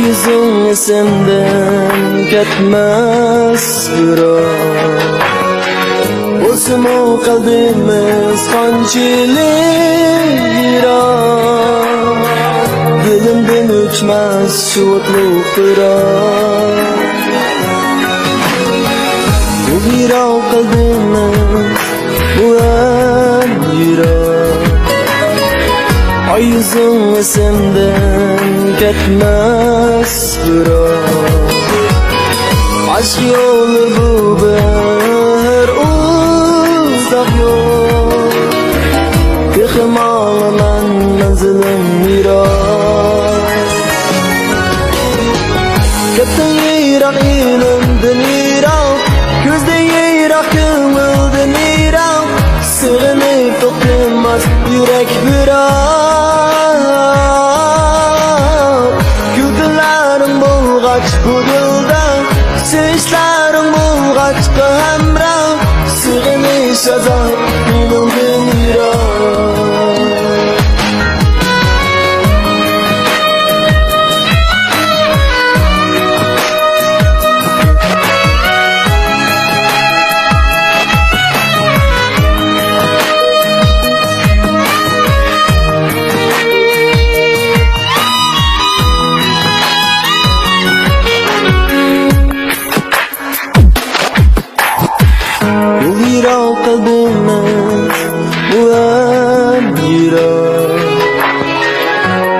yüzün esimden ketmez yürek. Olsun o kalbimiz kançili yirak. Dilimden uçmaz şu otluk kırak. Bu yirak kalbimiz bu en yirak. Ay yüzün esimden ketmez yürek. Aşk yolu bu bir uzak yol. Kıhmalan menzilim yirak. Gittin yirak ilimden yirak. Gözde yirak kımıldın yirak. Sığınıp dokunmaz yürek birak. Güldülerim bulgaç bu dilda. Seslerim bulgaç hamra. Sığınış azar ilimden yirak. Kalbimiz bu en yirak.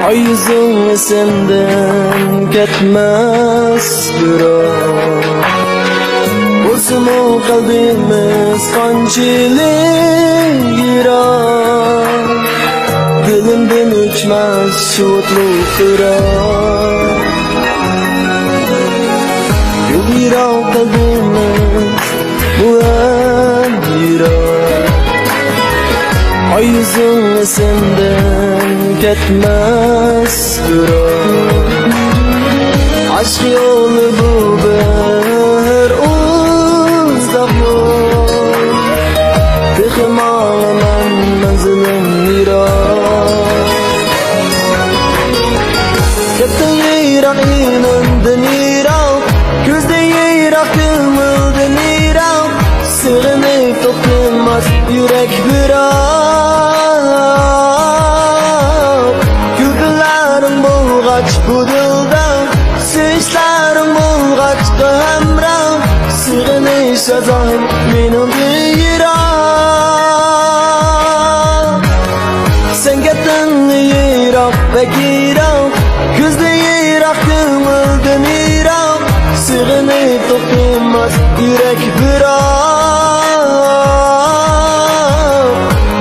Ay yüzün esimden ketmez yürek. Olsun o kalbimiz kançili yirak. Dilimden uçmaz şu otluk kırak. Gül yirak kalbimiz bu en yirak. Ay yüzün esimden ketmez yürek. Aşk yolu bu bir uzak yol. Kıhmalan menzilim yirak. Gittin yirak ilimden yirak. Gözde yirak kımıldın yirak. Sığınıp dokunmaz yürek birak. Güldülerim bulgaç bu dilda. Seslerim bulgaç hamra. Sığınış azar benim yirak. Sen gittin yirak pek yirak. Gözde yirak kımıldın yirak. Sığınıp dokunmaz yürek birak.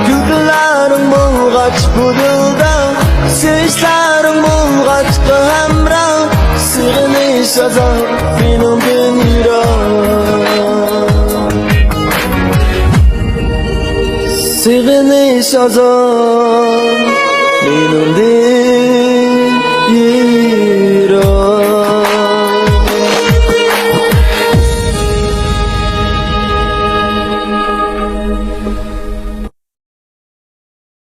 Güldülerim bulgaç bu dilda. Seslerim bulgaç hamra. Sığınış azar benim yirak. Sığınış azar benim